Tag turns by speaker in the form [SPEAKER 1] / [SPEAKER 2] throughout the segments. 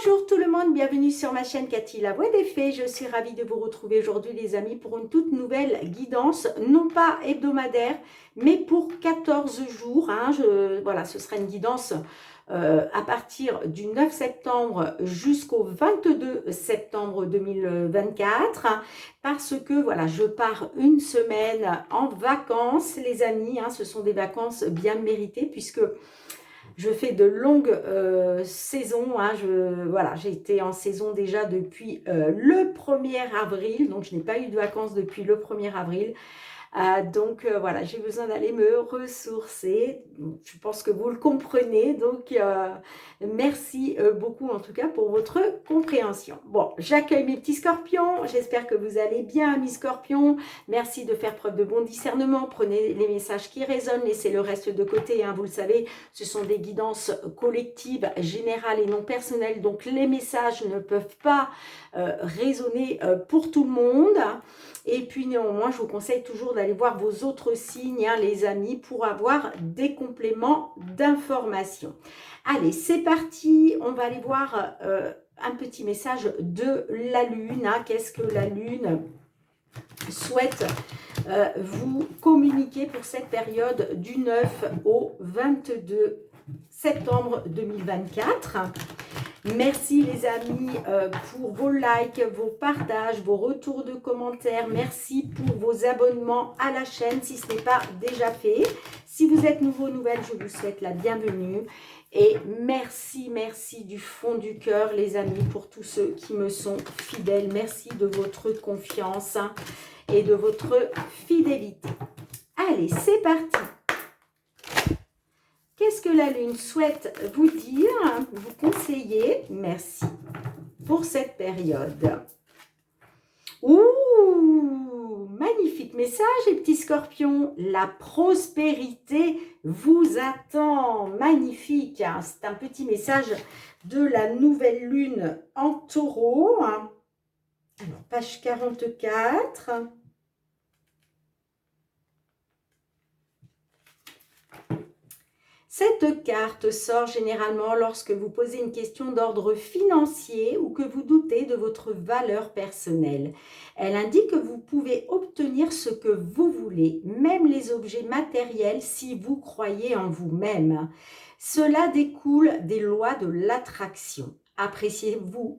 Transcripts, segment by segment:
[SPEAKER 1] Bonjour tout le monde, bienvenue sur ma chaîne Cathy la Voix des Fées. Je suis ravie de vous retrouver aujourd'hui les amis pour une toute nouvelle guidance, non pas hebdomadaire, mais pour 14 jours. Voilà, ce sera une guidance à partir du 9 septembre jusqu'au 22 septembre 2024 parce que voilà, je pars une semaine en vacances les amis. Ce sont des vacances bien méritées puisque je fais de longues saisons. Voilà, j'ai été en saison déjà depuis le 1er avril. Donc, je n'ai pas eu de vacances depuis le 1er avril. Voilà, j'ai besoin d'aller me ressourcer. Je pense que vous le comprenez. Donc, merci beaucoup en tout cas pour votre compréhension. Bon, j'accueille mes petits scorpions. J'espère que vous allez bien, mes scorpions. Merci de faire preuve de bon discernement. Prenez les messages qui résonnent, laissez le reste de côté. Vous le savez, ce sont des guidances collectives, générales et non personnelles. Donc, les messages ne peuvent pas résonner pour tout le monde. Et puis néanmoins, je vous conseille toujours d'aller voir vos autres signes, les amis, pour avoir des compléments d'information. Allez, c'est parti. On va aller voir un petit message de la Lune. Qu'est-ce que la Lune souhaite vous communiquer pour cette période du 9 au 22 septembre 2024. Merci les amis pour vos likes, vos partages, vos retours de commentaires. Merci pour vos abonnements à la chaîne si ce n'est pas déjà fait. Si vous êtes nouveau, nouvelle, je vous souhaite la bienvenue. Et merci, merci du fond du cœur les amis pour tous ceux qui me sont fidèles. Merci de votre confiance et de votre fidélité. Allez, c'est parti. Qu'est-ce que la Lune souhaite vous dire, vous conseiller? Merci pour cette période. Ouh, magnifique message les petits scorpions. La prospérité vous attend. Magnifique. C'est un petit message de la nouvelle Lune en Taureau. Alors, page 44. Cette carte sort généralement lorsque vous posez une question d'ordre financier ou que vous doutez de votre valeur personnelle. Elle indique que vous pouvez obtenir ce que vous voulez, même les objets matériels si vous croyez en vous-même. Cela découle des lois de l'attraction. Appréciez-vous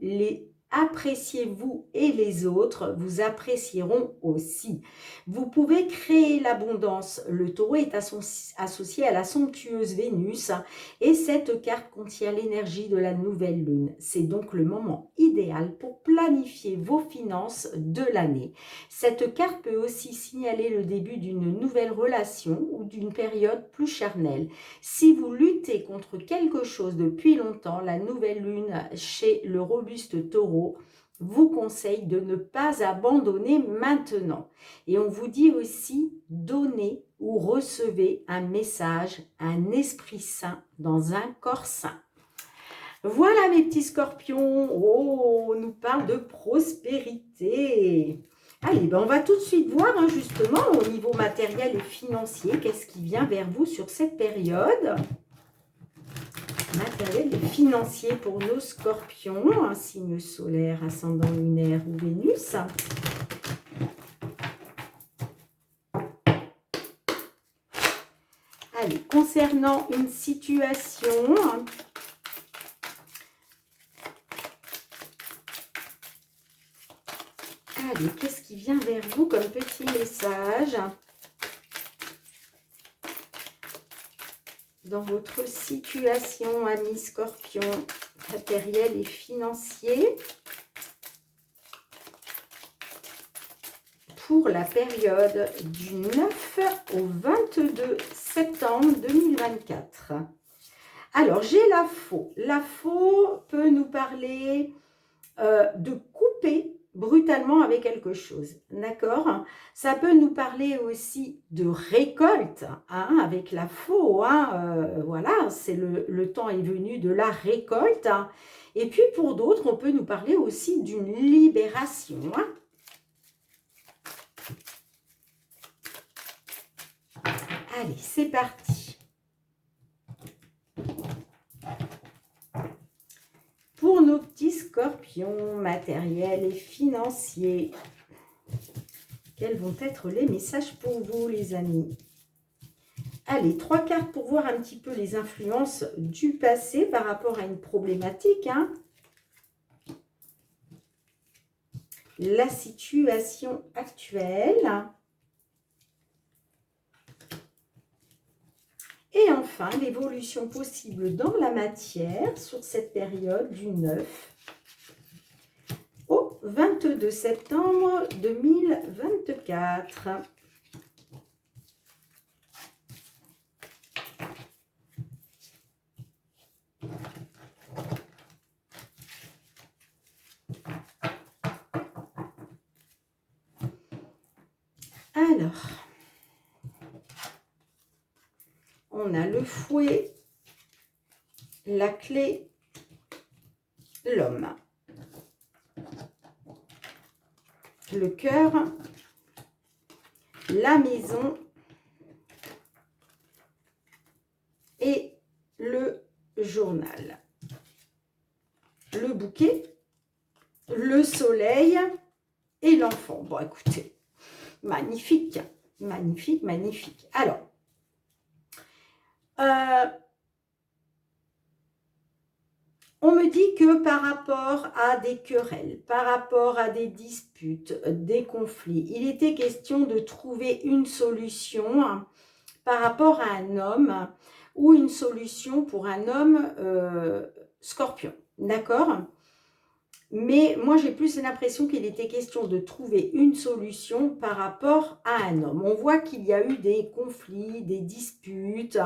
[SPEAKER 1] et les autres vous apprécieront aussi. Vous pouvez créer l'abondance. Le taureau est associé à la somptueuse Vénus et cette carte contient l'énergie de la nouvelle lune. C'est donc le moment idéal pour planifier vos finances de l'année. Cette carte peut aussi signaler le début d'une nouvelle relation ou d'une période plus charnelle. Si vous luttez contre quelque chose depuis longtemps, la nouvelle lune chez le robuste taureau vous conseille de ne pas abandonner maintenant. Et on vous dit aussi, donnez ou recevez un message, un esprit sain dans un corps sain. Voilà mes petits scorpions. Oh, on nous parle de prospérité. Allez, on va tout de suite voir justement au niveau matériel et financier, qu'est-ce qui vient vers vous sur cette période matériel et financier pour nos scorpions, un signe solaire, ascendant lunaire ou Vénus. Allez, concernant une situation, allez, qu'est-ce qui vient vers vous comme petit message dans votre situation, amis scorpions, matériel et financier, pour la période du 9 au 22 septembre 2024. Alors, j'ai la faux. La faux peut nous parler de couper brutalement avec quelque chose, d'accord? Ça peut nous parler aussi de récolte, avec la faux, voilà, c'est le temps est venu de la récolte. Et puis pour d'autres, on peut nous parler aussi d'une libération. Allez, c'est parti. Pour nos petits Scorpion, matériel et financier. Quels vont être les messages pour vous, les amis? Allez, 3 cartes pour voir un petit peu les influences du passé par rapport à une problématique. Hein. La situation actuelle. Et enfin, l'évolution possible dans la matière sur cette période du 9 au 22 septembre 2024. Alors, on a le fouet, la clé, l'homme, le cœur, la maison et le journal. Le bouquet, le soleil et l'enfant. Bon, écoutez, magnifique, magnifique, magnifique. Alors, on me dit que par rapport à des querelles, par rapport à des disputes, des conflits, il était question de trouver une solution par rapport à un homme ou une solution pour un homme scorpion. D'accord ? Mais moi, j'ai plus l'impression qu'il était question de trouver une solution par rapport à un homme. On voit qu'il y a eu des conflits, des disputes,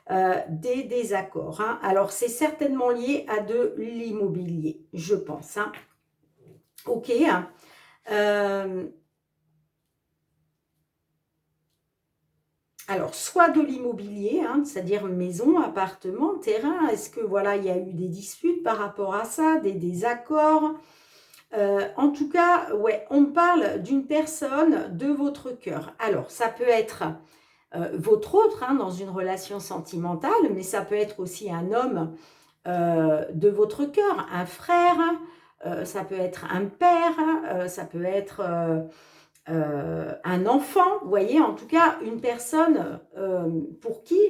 [SPEAKER 1] des désaccords. Hein. Alors, c'est certainement lié à de l'immobilier, je pense. Hein. Ok. Alors, soit de l'immobilier, hein, c'est-à-dire maison, appartement, terrain. Est-ce que, voilà, il y a eu des disputes par rapport à ça, des désaccords? En tout cas, ouais, on parle d'une personne de votre cœur. Alors, ça peut être votre autre, hein, dans une relation sentimentale, mais ça peut être aussi un homme de votre cœur, un frère, ça peut être un père, ça peut être un enfant, vous voyez, en tout cas, une personne pour qui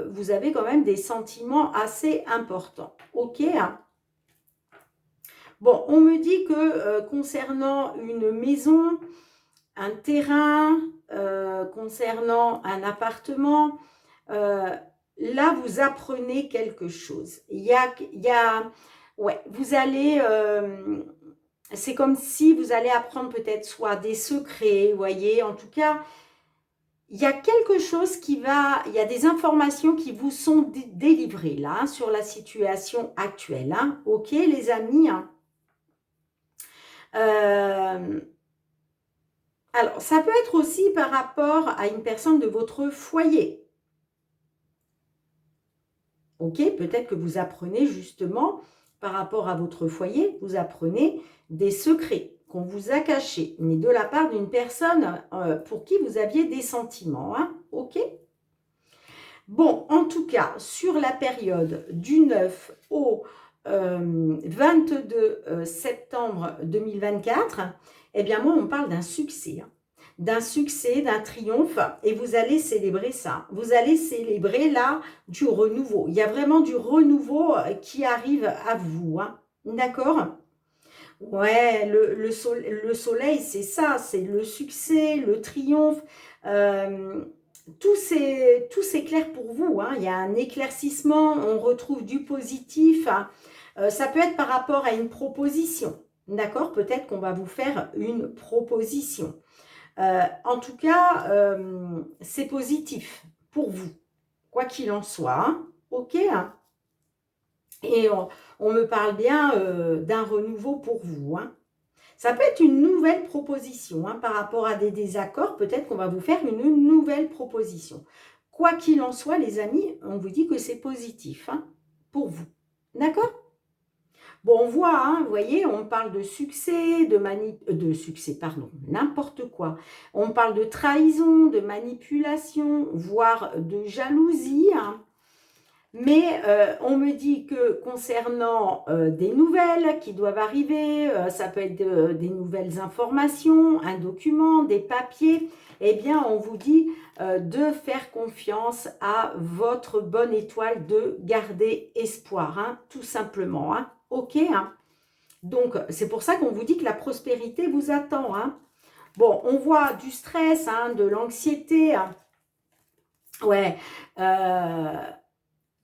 [SPEAKER 1] vous avez quand même des sentiments assez importants. Ok, hein. Bon, on me dit que concernant une maison, un terrain, concernant un appartement, là, vous apprenez quelque chose. Ouais, vous allez, c'est comme si vous allez apprendre peut-être soit des secrets, vous voyez, en tout cas, il y a quelque chose il y a des informations qui vous sont délivrées là, hein, sur la situation actuelle. Hein. Ok, les amis, hein. Alors, ça peut être aussi par rapport à une personne de votre foyer. Ok, peut-être que vous apprenez justement, par rapport à votre foyer, vous apprenez des secrets qu'on vous a cachés, mais de la part d'une personne pour qui vous aviez des sentiments. Hein, ok ? Bon, en tout cas, sur la période du 9 au 22 septembre 2024, eh bien moi, on parle d'un succès. Hein. D'un succès, d'un triomphe, et vous allez célébrer ça. Vous allez célébrer là du renouveau. Il y a vraiment du renouveau qui arrive à vous. Hein. D'accord ? Ouais, le soleil, c'est ça, c'est le succès, le triomphe. Tout s'éclaire pour vous. Hein. Il y a un éclaircissement, on retrouve du positif. Hein. Ça peut être par rapport à une proposition. D'accord ? Peut-être qu'on va vous faire une proposition. En tout cas, c'est positif pour vous, quoi qu'il en soit. Hein. Ok, hein. Et on me parle bien d'un renouveau pour vous. Hein. Ça peut être une nouvelle proposition. Hein, par rapport à des désaccords, peut-être qu'on va vous faire une nouvelle proposition. Quoi qu'il en soit, les amis, on vous dit que c'est positif hein, pour vous. D'accord ? Bon, on voit, hein, vous voyez, on parle de succès, de succès, pardon, n'importe quoi. On parle de trahison, de manipulation, voire de jalousie. Hein. Mais on me dit que concernant des nouvelles qui doivent arriver, ça peut être des nouvelles informations, un document, des papiers, eh bien on vous dit de faire confiance à votre bonne étoile, de garder espoir, hein, tout simplement. Hein. Ok, hein. Donc c'est pour ça qu'on vous dit que la prospérité vous attend. Hein. Bon, on voit du stress, hein, de l'anxiété. Hein. Ouais.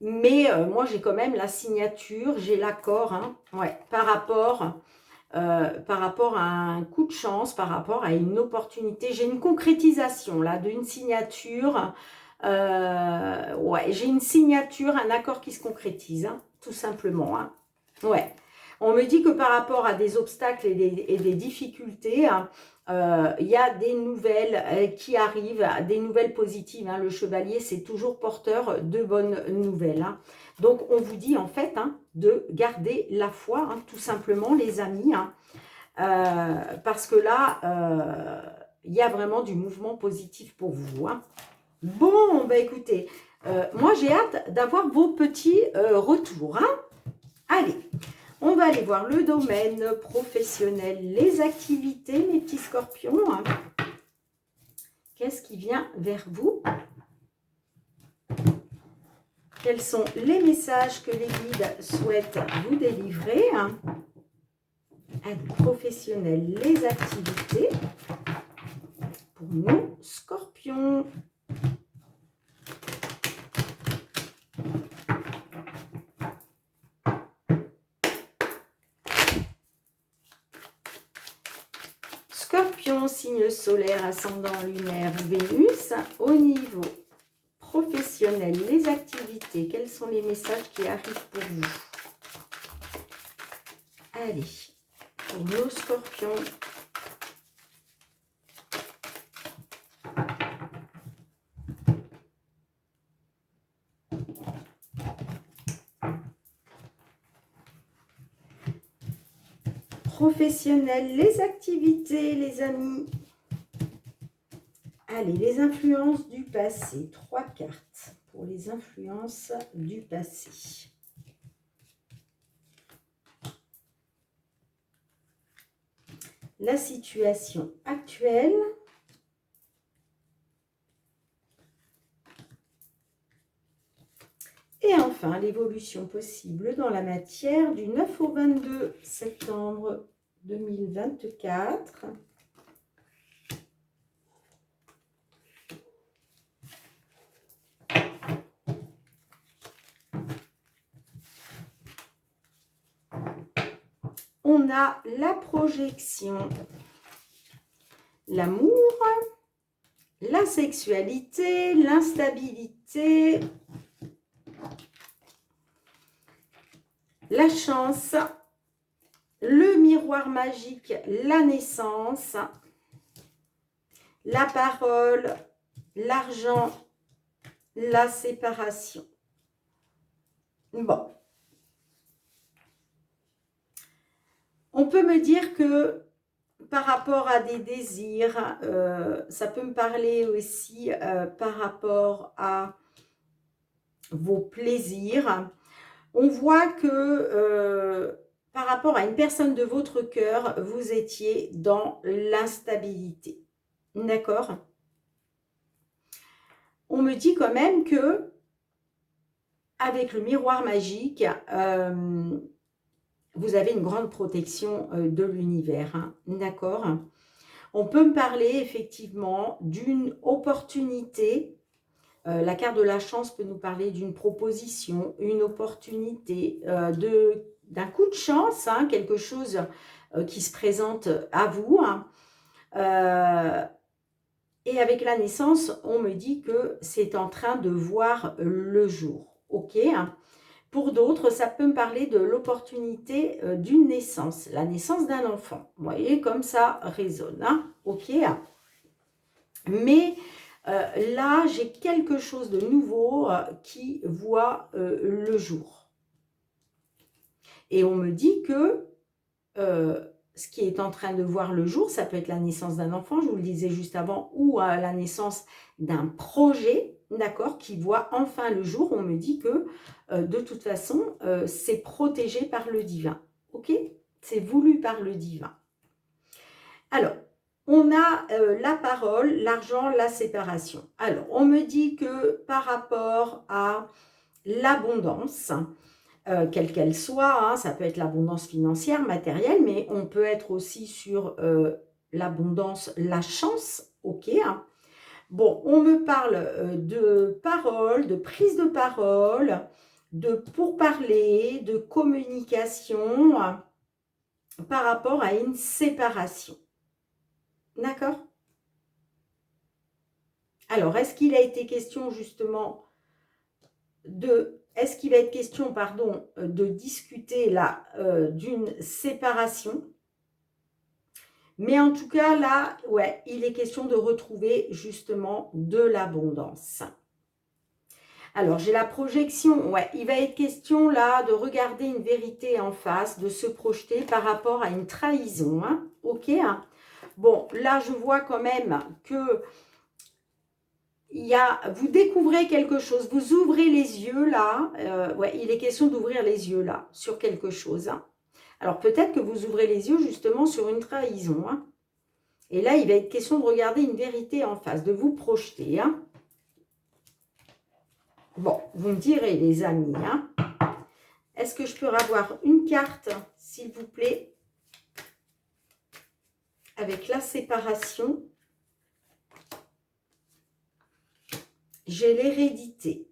[SPEAKER 1] Mais moi, j'ai quand même la signature, j'ai l'accord, hein, ouais, par rapport à un coup de chance, par rapport à une opportunité. J'ai une concrétisation là d'une signature. Ouais, j'ai une signature, un accord qui se concrétise, hein, tout simplement. Hein. Ouais. On me dit que par rapport à des obstacles et des difficultés, hein, il y a des nouvelles qui arrivent, des nouvelles positives. Hein. Le chevalier, c'est toujours porteur de bonnes nouvelles. Hein. Donc, on vous dit en fait hein, de garder la foi, hein, tout simplement, les amis. Hein, parce que là, il y a vraiment du mouvement positif pour vous. Hein. Bon, bah écoutez, moi j'ai hâte d'avoir vos petits retours. Hein. Allez, on va aller voir le domaine professionnel, les activités, mes petits scorpions. Hein. Qu'est-ce qui vient vers vous? Quels sont les messages que les guides souhaitent vous délivrer? Hein. Professionnel, les activités pour nos scorpions. Scorpion, signe solaire, ascendant lunaire, Vénus. Au niveau professionnel, les activités, quels sont les messages qui arrivent pour vous? Allez, pour nos scorpions. Professionnel, les activités, les amis. Allez, les influences du passé. 3 cartes pour les influences du passé. La situation actuelle. Et enfin, l'évolution possible dans la matière du 9 au 22 septembre 2024. On a la projection, l'amour, la sexualité, l'instabilité, la chance, le miroir magique, la naissance, la parole, l'argent, la séparation. Bon. On peut me dire que par rapport à des désirs, ça peut me parler aussi par rapport à vos plaisirs. On voit que par rapport à une personne de votre cœur, vous étiez dans l'instabilité. D'accord? On me dit quand même que avec le miroir magique, vous avez une grande protection de l'univers. Hein, d'accord? On peut me parler effectivement d'une opportunité. La carte de la chance peut nous parler d'une proposition, une opportunité, d'un coup de chance, hein, quelque chose qui se présente à vous. Hein. Et avec la naissance, on me dit que c'est en train de voir le jour. Ok, hein. Pour d'autres, ça peut me parler de l'opportunité d'une naissance, la naissance d'un enfant. Vous voyez, comme ça résonne. Hein, ok. Mais là, j'ai quelque chose de nouveau qui voit le jour. Et on me dit que ce qui est en train de voir le jour. Ça peut être la naissance d'un enfant, je vous le disais juste avant, ou la naissance d'un projet, d'accord, qui voit enfin le jour. On me dit que de toute façon, c'est protégé par le divin, ok? C'est voulu par le divin. Alors, on a la parole, l'argent, la séparation. Alors, on me dit que par rapport à l'abondance, quelle qu'elle soit, hein, ça peut être l'abondance financière, matérielle, mais on peut être aussi sur l'abondance, la chance, ok, hein. Bon, on me parle de parole, de prise de parole, de pourparler, de communication par rapport à une séparation. D'accord? Alors, est-ce qu'il a été question justement est-ce qu'il va être question, pardon, de discuter là d'une séparation? Mais en tout cas, là, ouais, il est question de retrouver justement de l'abondance. Alors, j'ai la projection, ouais, il va être question là de regarder une vérité en face, de se projeter par rapport à une trahison, hein, ok, hein. Bon, là, je vois quand même que vous découvrez quelque chose, vous ouvrez les yeux là, ouais, il est question d'ouvrir les yeux là, sur quelque chose, hein. Alors, peut-être que vous ouvrez les yeux justement sur une trahison, hein. Et là, il va être question de regarder une vérité en face, de vous projeter, hein. Bon, vous me direz, les amis, hein. Est-ce que je peux avoir une carte, s'il vous plaît, avec la séparation? J'ai l'hérédité.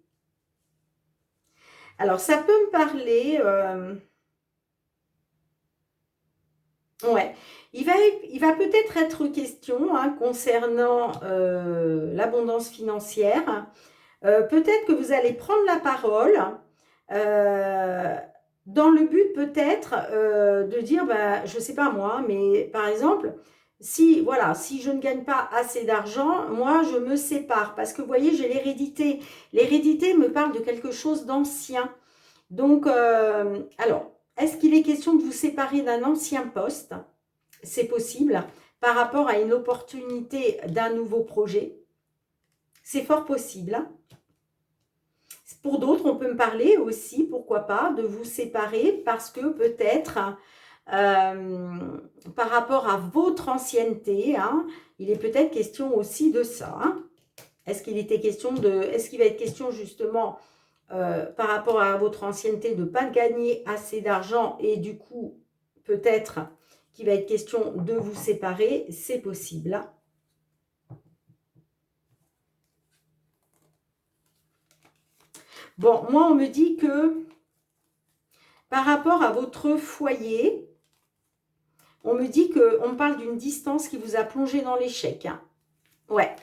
[SPEAKER 1] Alors, ça peut me parler... ouais, il va peut-être être question, hein, concernant l'abondance financière. Peut-être que vous allez prendre la parole dans le but peut-être de dire, bah, je ne sais pas moi, mais par exemple, si, voilà, si je ne gagne pas assez d'argent, moi, je me sépare. Parce que vous voyez, j'ai l'hérédité. L'hérédité me parle de quelque chose d'ancien. Donc, alors, est-ce qu'il est question de vous séparer d'un ancien poste? C'est possible. Par rapport à une opportunité d'un nouveau projet. C'est fort possible. Pour d'autres, on peut me parler aussi, pourquoi pas, de vous séparer parce que peut-être, par rapport à votre ancienneté, hein, il est peut-être question aussi de ça, hein. Est-ce qu'il va être question justement, par rapport à votre ancienneté, de ne pas gagner assez d'argent et du coup, peut-être qu'il va être question de vous séparer? C'est possible, hein. Bon, moi, on me dit que par rapport à votre foyer, on me dit qu'on parle d'une distance qui vous a plongé dans l'échec, hein. Ouais.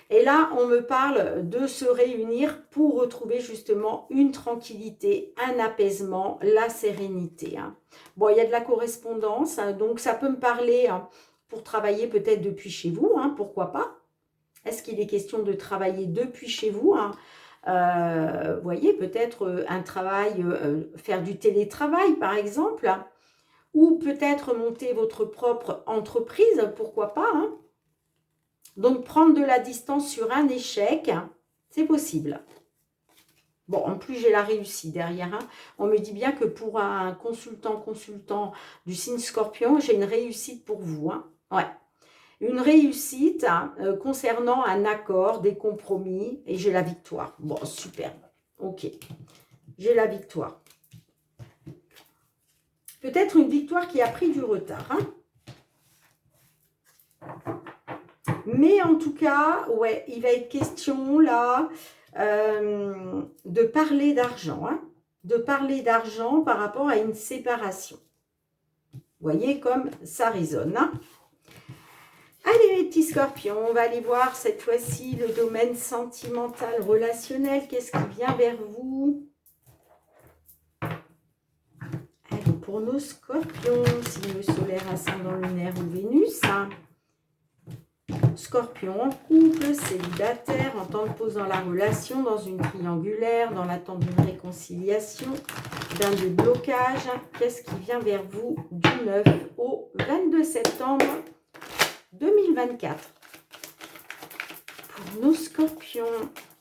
[SPEAKER 1] Et là, on me parle de se réunir pour retrouver justement une tranquillité, un apaisement, la sérénité, hein. Bon, il y a de la correspondance, hein, donc ça peut me parler, hein, pour travailler peut-être depuis chez vous, hein, pourquoi pas? Est-ce qu'il est question de travailler depuis chez vous, hein? Vous voyez, peut-être un travail, faire du télétravail par exemple, ou peut-être monter votre propre entreprise, pourquoi pas, hein? Donc, prendre de la distance sur un échec, c'est possible. Bon, en plus, j'ai la réussite derrière, hein. On me dit bien que pour un consultant du signe Scorpion, j'ai une réussite pour vous, hein. Ouais. Une réussite, hein, concernant un accord, des compromis, et j'ai la victoire. Bon, super. Ok. J'ai la victoire. Peut-être une victoire qui a pris du retard, hein. Mais en tout cas, ouais, il va être question là de parler d'argent, hein, de parler d'argent par rapport à une séparation. Vous voyez comme ça résonne, hein. Allez, les petits scorpions, on va aller voir cette fois-ci le domaine sentimental, relationnel. Qu'est-ce qui vient vers vous? Allez, pour nos scorpions, signe solaire, ascendant lunaire ou Vénus, hein. Scorpion en couple, célibataire, en temps de pause dans la relation, dans une triangulaire, dans l'attente d'une réconciliation, d'un déblocage. Qu'est-ce qui vient vers vous du 9 au 22 septembre 2024? Pour nos scorpions,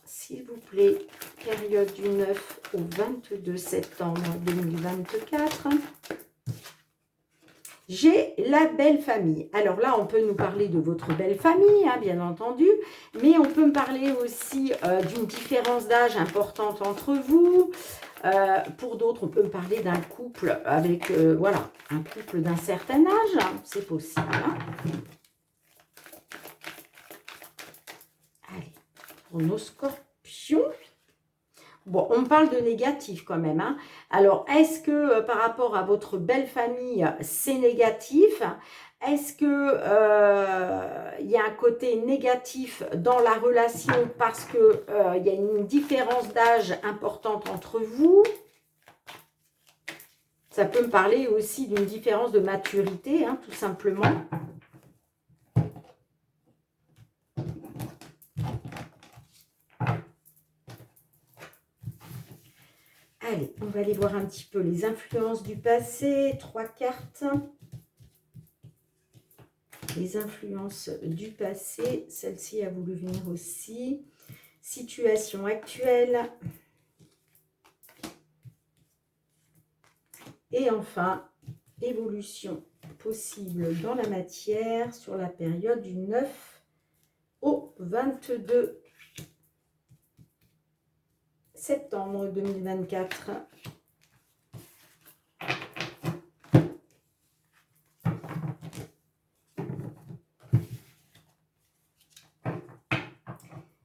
[SPEAKER 1] s'il vous plaît, période du 9 au 22 septembre 2024. J'ai la belle famille. Alors là, on peut nous parler de votre belle famille, hein, bien entendu, mais on peut me parler aussi d'une différence d'âge importante entre vous. Pour d'autres, on peut me parler d'un couple avec, voilà, un couple d'un certain âge, hein, c'est possible. Hein. Allez, pour nos scorpions. Bon, on parle de négatif quand même. Hein. Alors, est-ce que par rapport à votre belle famille, c'est négatif? Est-ce que y a un côté négatif dans la relation parce que y a une différence d'âge importante entre vous? Ça peut me parler aussi d'une différence de maturité, hein, tout simplement. Allez, on va aller voir un petit peu les influences du passé. 3 cartes. Les influences du passé. Celle-ci a voulu venir aussi. Situation actuelle. Et enfin, évolution possible dans la matière sur la période du 9 au 22 septembre 2024.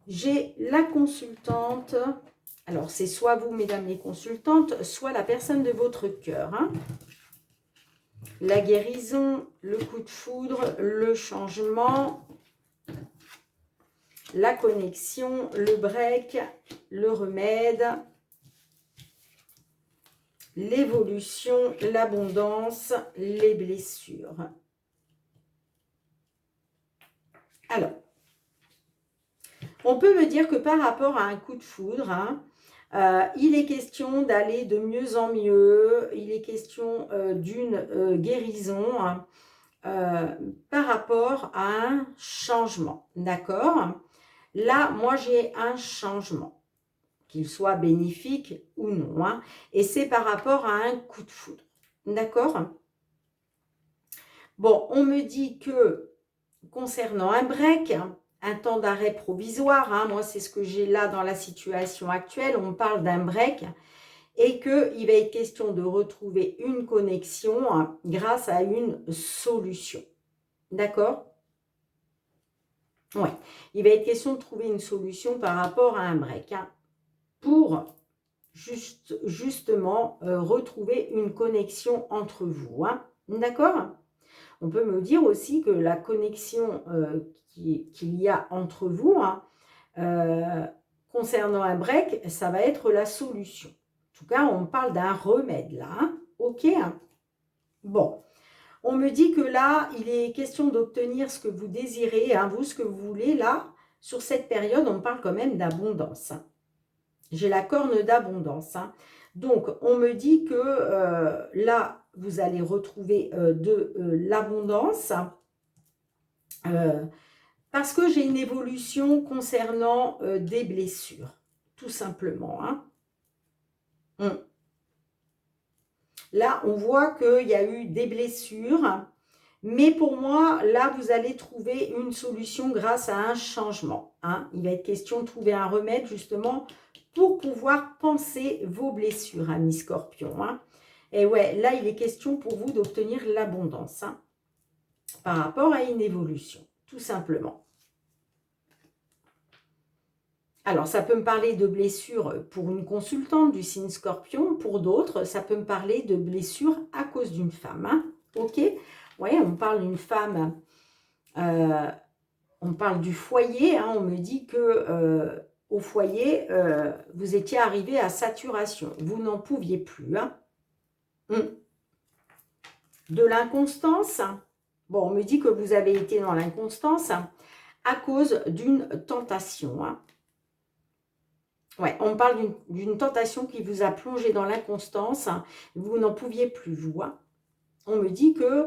[SPEAKER 1] J'ai la consultante. Alors, c'est soit vous, mesdames les consultantes, soit la personne de votre cœur. Hein. La guérison, le coup de foudre, le changement, la connexion, le break, le remède, l'évolution, l'abondance, les blessures. Alors, on peut me dire que par rapport à un coup de foudre, hein, il est question d'aller de mieux en mieux, il est question d'une guérison hein, par rapport à un changement, d'accord? Là, moi, j'ai un changement, qu'il soit bénéfique ou non, hein, et c'est par rapport à un coup de foudre, d'accord? Bon, on me dit que concernant un break, un temps d'arrêt provisoire, hein, moi c'est ce que j'ai là dans la situation actuelle, on parle d'un break, et qu'il va être question de retrouver une connexion hein, grâce à une solution, d'accord? Oui, il va être question de trouver une solution par rapport à un break, hein, pour justement retrouver une connexion entre vous, hein, d'accord? On peut me dire aussi que la connexion qu'il y a entre vous, hein, concernant un break, ça va être la solution. En tout cas, on parle d'un remède là. Hein, ok hein. Bon, on me dit que là, il est question d'obtenir ce que vous désirez, hein, vous, ce que vous voulez. Là, sur cette période, on parle quand même d'abondance. Hein. J'ai la corne d'abondance. Hein. Donc, on me dit que là, vous allez retrouver de l'abondance parce que j'ai une évolution concernant des blessures, tout simplement. Hein. Là, on voit qu'il y a eu des blessures, mais pour moi, là, vous allez trouver une solution grâce à un changement. Hein. Il va être question de trouver un remède, justement, pour pouvoir penser vos blessures, amis scorpions. Hein. Et ouais, là, il est question pour vous d'obtenir l'abondance hein, par rapport à une évolution, tout simplement. Alors, ça peut me parler de blessures pour une consultante du signe scorpion. Pour d'autres, ça peut me parler de blessures à cause d'une femme. Hein. Ok? Oui, on parle d'une femme, on parle du foyer. Hein, on me dit que au foyer, vous étiez arrivé à saturation. Vous n'en pouviez plus. Hein. De l'inconstance. Bon, on me dit que vous avez été dans l'inconstance. à cause d'une tentation. Hein. Ouais, on parle d'une tentation qui vous a plongé dans l'inconstance. Hein. Vous n'en pouviez plus, vous. Hein. On me dit que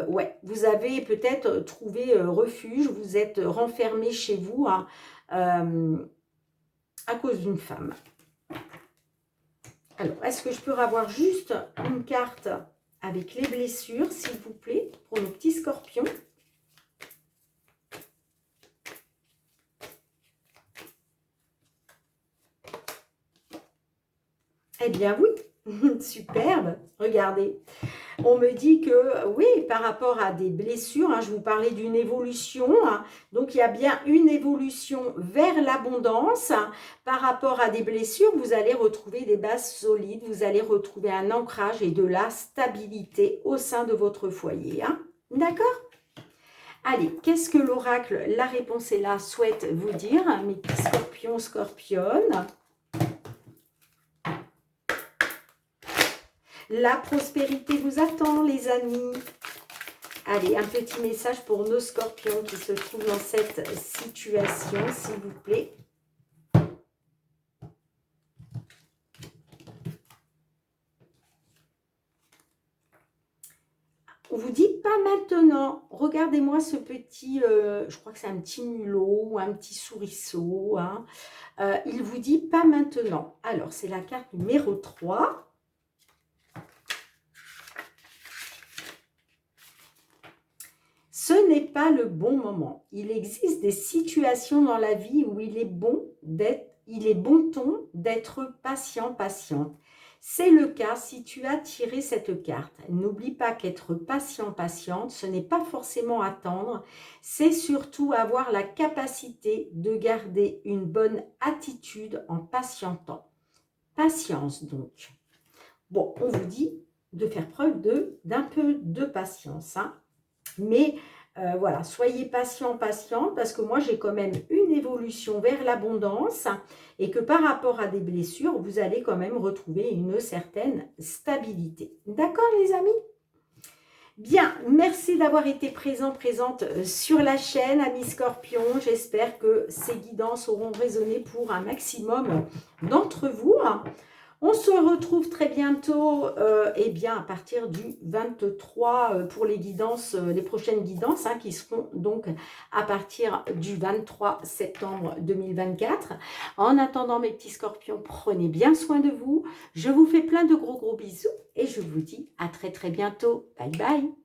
[SPEAKER 1] ouais, vous avez peut-être trouvé refuge, vous êtes renfermé chez vous hein, à cause d'une femme. Alors, est-ce que je peux avoir juste une carte avec les blessures, s'il vous plaît, pour nos petits scorpions? Eh bien oui, superbe, regardez. On me dit que, oui, par rapport à des blessures, hein, je vous parlais d'une évolution, hein, donc il y a bien une évolution vers l'abondance. Hein, par rapport à des blessures, vous allez retrouver des bases solides, vous allez retrouver un ancrage et de la stabilité au sein de votre foyer. Hein, d'accord? Allez, qu'est-ce que l'oracle, la réponse est là, souhaite vous dire, mes petits scorpions, scorpionnes? La prospérité vous attend, les amis. Allez, un petit message pour nos scorpions qui se trouvent dans cette situation, s'il vous plaît. On vous dit pas maintenant. Regardez-moi ce petit, je crois que c'est un petit mulot ou un petit souriceau. Hein. Il vous dit pas maintenant. Alors, c'est la carte numéro 3. Ce n'est pas le bon moment. Il existe des situations dans la vie où il est bon ton d'être patient, patiente. C'est le cas si tu as tiré cette carte. N'oublie pas qu'être patient, patiente, ce n'est pas forcément attendre, c'est surtout avoir la capacité de garder une bonne attitude en patientant. Patience donc. Bon, on vous dit de faire preuve d'un peu de patience, hein. Mais voilà, soyez patient, patiente, parce que moi, j'ai quand même une évolution vers l'abondance et que par rapport à des blessures, vous allez quand même retrouver une certaine stabilité. D'accord, les amis? Bien, merci d'avoir été présente sur la chaîne, amis Scorpion. J'espère que ces guidances auront résonné pour un maximum d'entre vous. On se retrouve très bientôt, eh bien, à partir du 23 pour les guidances, les prochaines guidances, hein, qui seront donc à partir du 23 septembre 2024. En attendant, mes petits scorpions, prenez bien soin de vous. Je vous fais plein de gros bisous et je vous dis à très bientôt. Bye bye.